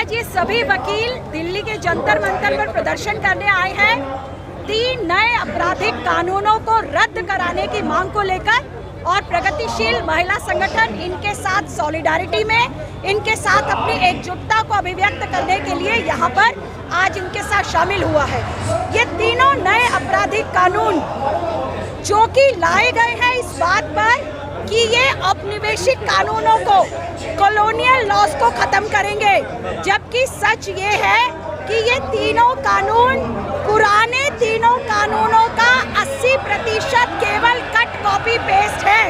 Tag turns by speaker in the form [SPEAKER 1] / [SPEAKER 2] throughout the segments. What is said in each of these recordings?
[SPEAKER 1] आज ये सभी वकील दिल्ली के जंतर मंतर पर प्रदर्शन करने आए हैं 3 नए आपराधिक कानूनों को रद्द कराने की मांग को लेकर और प्रगतिशील महिला संगठन इनके साथ सॉलिडारिटी में, इनके साथ अपनी एकजुटता को अभिव्यक्त करने के लिए यहाँ पर आज इनके साथ शामिल हुआ है। ये तीनों नए आपराधिक कानून जो कि लाए गए हैं इस बात पर कि ये औपनिवेशिक कानूनों को, कॉलोनियल लॉज को खत्म करेंगे, जबकि सच ये है कि ये तीनों कानून पुराने तीनों कानूनों का 80% केवल कट कॉपी पेस्ट है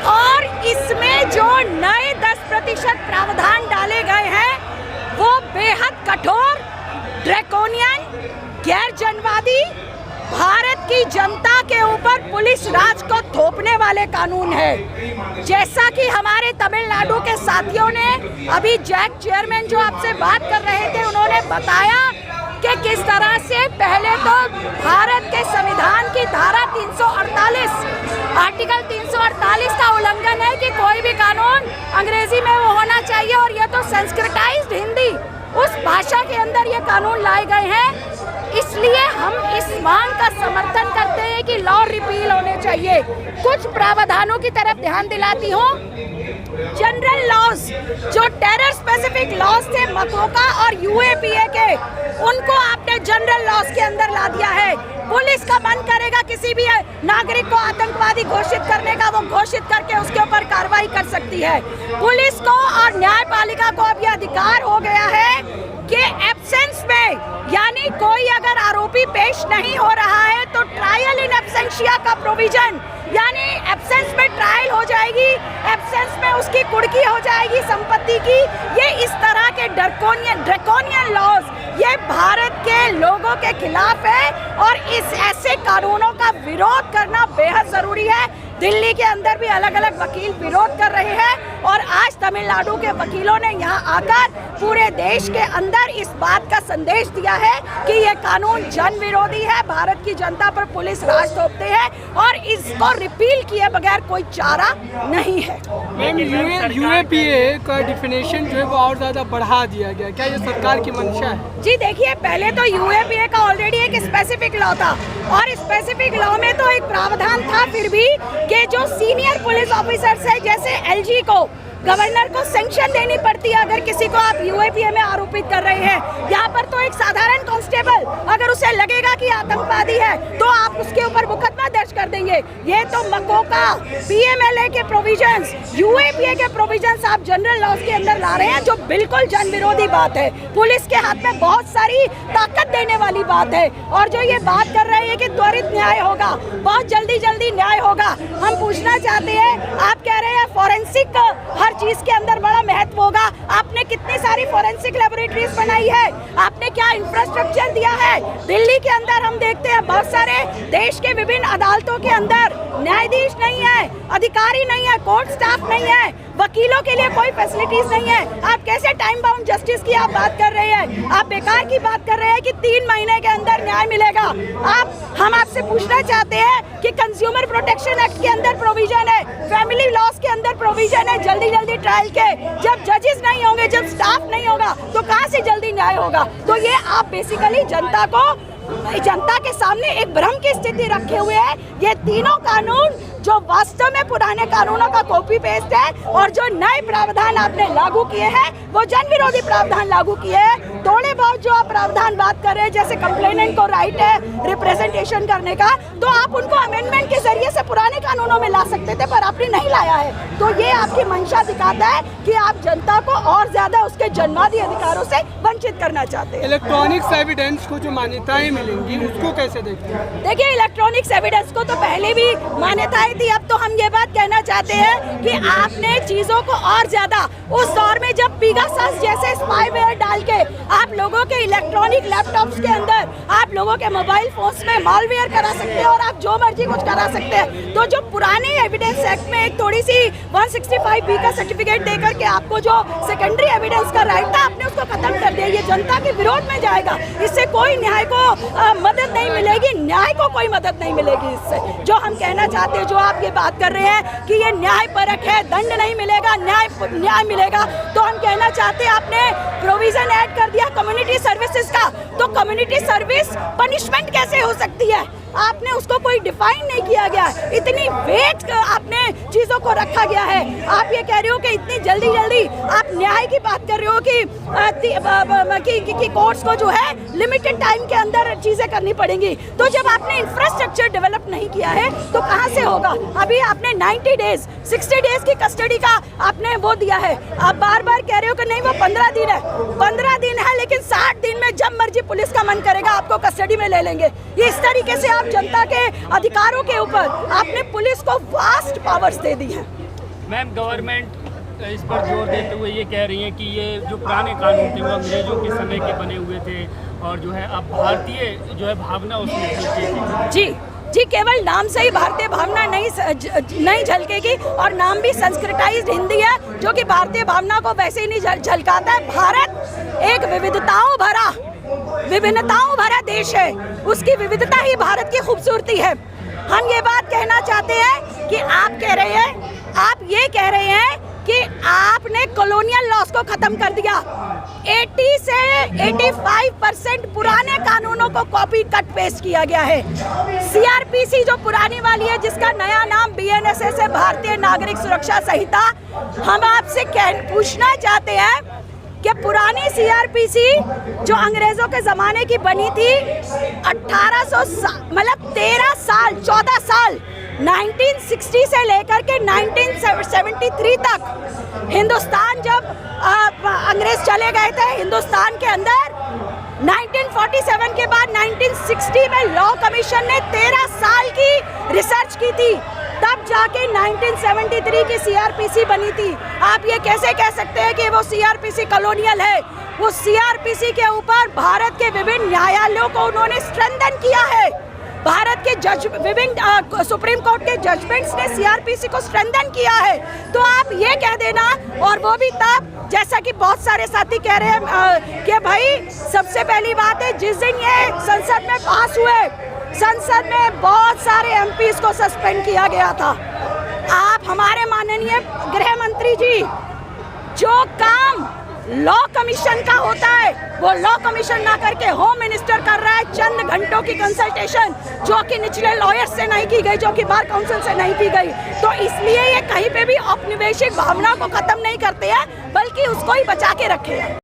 [SPEAKER 1] और इसमें जो नए 10% प्रावधान डाले गए हैं वो बेहद कठोर, ड्रैकोनियन, गैर जनवादी, भारत की जनता के ऊपर पुलिस राज को थोपने वाले कानून है। जैसा कि हमारे तमिलनाडु के साथियों ने अभी जैक चेयरमैन जो आपसे बात कर रहे थे उन्होंने बताया कि किस तरह से पहले तो भारत के संविधान की धारा 348 आर्टिकल 348 का उल्लंघन है कि कोई भी कानून अंग्रेजी में वो होना चाहिए और ये तो संस्कृताइज्ड हिंदी उस भाषा के अंदर ये कानून लाए गए हैं। इसलिए हम इस मांग का समर्थन करते हैं कि लॉ रिपील होने चाहिए। कुछ प्रावधानों की तरफ ध्यान दिलाती हूँ। जनरल लॉज जो टेरर स्पेसिफिक लॉज थे मकोका और यूएपीए के, उनको आपने जनरल लॉज के अंदर ला दिया है। पुलिस का मन करेगा किसी भी नागरिक को आतंकवादी घोषित करने का, वो घोषित करके उसके ऊपर कार्रवाई कर सकती है। पुलिस को और न्यायपालिका को अब यह अधिकार हो गया है कि एब्सेंस में, यानी कोई अगर आरोपी पेश नहीं हो रहा है तो ट्रायल इन एब्सेंशिया का प्रोविजन, यानी एब्सेंस में ट्रायल हो जाएगी, एब्सेंस में उसकी कुर्की हो जाएगी संपत्ति की। ये इस तरह के ड्रैकोनियन लॉज ये भारत के लोगों के खिलाफ है और इस ऐसे कानूनों का विरोध करना बेहद जरूरी है। दिल्ली के अंदर भी अलग अलग वकील विरोध कर रहे हैं और आज तमिलनाडु के वकीलों ने यहाँ आकर पूरे देश के अंदर इस बात का संदेश दिया है कि ये कानून जन विरोधी है, भारत की जनता पर पुलिस राज थोपते हैं और इसको रिपील किए बगैर कोई चारा नहीं है।
[SPEAKER 2] यूएपीए का डिफिनेशन जो है वो और ज्यादा बढ़ा दिया गया, क्या ये सरकार की मंशा है?
[SPEAKER 1] जी देखिए, पहले तो यूएपीए का ऑलरेडी एक स्पेसिफिक लॉ था और स्पेसिफिक लॉ में तो एक प्रावधान था फिर भी कि जो सीनियर पुलिस ऑफिसर्स है जैसे एलजी को, गवर्नर को सैंक्शन देनी पड़ती है अगर किसी को आप यूएपीए में आरोपित कर रहे हैं। यहाँ पर तो एक साधारण कांस्टेबल अगर उसे लगेगा कि आतंकवादी है तो आप उसके ऊपर मुकदमा दर्ज कर देंगे। ये तो मकोका, पीएमएलए के प्रोविजंस, यूएपीए के प्रोविजंस आप जनरल लॉज के अंदर ला रहे हैं जो बिल्कुल जन विरोधी बात है। पुलिस के हाथ में बहुत सारी ताकत देने वाली बात है और जो ये बात कर रहे हैं कि त्वरित न्याय होगा, बहुत जल्दी आपत्ति होगा। हम पूछना चाहते हैं, आप कह रहे हैं फॉरेंसिक हर चीज के अंदर बड़ा महत्व होगा, आपने कितनी सारी फॉरेंसिक लेबोरेटरीज बनाई है, आपने क्या इंफ्रास्ट्रक्चर दिया है? दिल्ली के अंदर हम देखते हैं बहुत सारे देश के विभिन्न अदालतों के अंदर न्यायाधीश नहीं है, अधिकारी नहीं है, कोर्ट स्टाफ नहीं है, वकीलों के लिए कोई फैसिलिटीज नहीं है। आप कैसे टाइम बाउंड जस्टिस की आप बात कर रहे हैं? आप बेकार की बात कर रहे हैं कि 3 महीने के अंदर न्याय मिलेगा। हम आपसे पूछना चाहते हैं कि कंज्यूमर प्रोटेक्शन एक्ट के अंदर प्रोविजन है, फैमिली लॉज के अंदर प्रोविजन है जल्दी ट्रायल के। जब जजेस नहीं होंगे, जब स्टाफ नहीं होगा तो कहां से जल्दी न्याय होगा? तो ये आप बेसिकली जनता के सामने एक भ्रम की स्थिति रखे हुए हैं। ये तीनों कानून जो वास्तव में पुराने कानूनों का कॉपी पेस्ट है और जो नए प्रावधान आपने लागू किए हैं वो जन विरोधी प्रावधान लागू किए हैं। थोड़े बहुत जो आप प्रावधान बात कर रहे हैं, जैसे कंप्लेनेंट को राइट है रिप्रेजेंटेशन करने का, तो आप उनको अमेंडमेंट के जरिए से पुराने कानूनों में ला सकते थे, पर आपने नहीं लाया है। तो ये आपकी मंशा दिखाता है कि आप जनता को और ज्यादा उसके जन्मादि अधिकारों से वंचित करना चाहते हैं।
[SPEAKER 2] इलेक्ट्रॉनिक्स एविडेंस को जो मान्यताएं मिलेंगी उसको कैसे देखते हैं?
[SPEAKER 1] देखिए, इलेक्ट्रॉनिक्स एविडेंस को तो पहले भी मान्यताएं थी। अब तो हम ये बात कहना चाहते हैं कि आपने चीजों को और ज्यादा, उस दौर में जब पीगासस जैसे स्पाईवेयर डाल के आप लोगों के इलेक्ट्रॉनिक लैपटॉप्स के अंदर, आप लोगों के मोबाइल फोन्स में मालवेयर करा सकते हैं और आप जो मर्जी कुछ करा सकते हैं। तो जो पुराने एविडेंस एक्ट में एक थोड़ी सी 165B का सर्टिफिकेट देकर के आपको जो सेकेंडरी एविडेंस का राइट था, आपने उसको खत्म कर दिया। ये जनता के विरोध में जाएगा, इससे कोई न्याय को मदद नहीं मिलेगी, न्याय को कोई मदद नहीं मिलेगी इससे। जो हम कहना चाहते हैं, जो आप ये बात कर रहे हैं कि ये न्याय परक है, दंड नहीं मिलेगा, न्याय मिलेगा, तो हम कहना चाहते हैं आपने प्रोविजन ऐड कर दिया कम्युनिटी सर्विसेज का, तो कम्युनिटी सर्विस पनिशमेंट कैसे हो सकती है? आपने उसको कोई डिफाइन नहीं किया गया, इतनी वेट आपने चीज़ों को रखा गया है। आप ये कह रहे हो कि इतनी जल्दी आप न्याय की बात कर रहे हो कि कोर्ट्स को जो है लिमिटेड टाइम के अंदर चीज़ें करनी पड़ेंगी। तो जब आपने इंफ्रास्ट्रक्चर डेवलप नहीं किया है तो कहाँ से होगा? अभी आपने 90 डेज 60 डेज की कस्टडी का आपने वो दिया है, आप बार बार कह रहे हो कि नहीं वो 15 दिन है, 15 दिन है, लेकिन 60 दिन में जब मर्जी पुलिस का मन करेगा आपको कस्टडी में ले लेंगे। ये इस तरीके से आप जनता के अधिकारों के ऊपर आपने पुलिस को वास्ट पावर्स दे दी है।
[SPEAKER 3] मैम, गवर्नमेंट इस पर जोर देते हुए ये कह रही है कि ये जो पुराने कानून थे वो अंग्रेजों के समय के बने हुए थे और जो है अब भारतीय जो है भावना उसमें झलकेगी।
[SPEAKER 1] जी, केवल नाम से ही भारतीय भावना नहीं झलकेगी, और नाम भी संस्कृताइज्ड हिंदी है जो कि भारतीय भावना को वैसे ही नहीं झलकाता है। भारत एक विभिन्नताओं भरा देश है, उसकी विविधता ही भारत की खूबसूरती है। हम ये बात कहना चाहते हैं कि आप ये कह रहे हैं कि आपने कॉलोनियल लॉस को खत्म कर दिया। 80 से 85% पुराने कानूनों को कॉपी कट पेस्ट किया गया है। CRPC जो पुरानी वाली है, जिसका नया नाम BNSS है, भारतीय नागरिक सुरक्षा संहिता, हम आपसे पूछना चाहते हैं कि पुरानी CRPC जो अंग्रेजों के ज़माने की बनी थी, 14 साल 1960 से लेकर के 1973 तक हिंदुस्तान, जब अंग्रेज चले गए थे हिंदुस्तान के अंदर, 1947 के बाद 1960 में लॉ कमीशन ने 13 साल की रिसर्च की थी, तब जाके 1973 की CRPC बनी थी। आप ये कैसे कह सकते हैं कि वो CRPC कॉलोनियल है? वो CRPC के ऊपर भारत के विभिन्न न्यायालयों को उन्होंने स्ट्रेंथन किया है। भारत के विभिन्न सुप्रीम कोर्ट के जजमेंट्स ने CRPC को स्ट्रेंथन किया है। तो आप ये कह देना, और वो भी तब, जैसा कि बहुत सारे साथी कह रहे हैं कि भाई सबसे पहली बात है, जिस दिन ये संसद में पास हुए, संसद में बहुत सारे MPs को सस्पेंड किया गया था। आप हमारे माननीय गृह मंत्री जी, जो काम लॉ कमीशन का होता है वो लॉ कमीशन ना करके होम मिनिस्टर कर रहा है। चंद घंटों की कंसल्टेशन जो कि निचले लॉयर्स से नहीं की गई, जो कि बार काउंसिल से नहीं की गई। तो इसलिए ये कहीं पे भी औपनिवेशिक भावना को खत्म नहीं करते हैं, बल्कि उसको ही बचा के रखे हैं।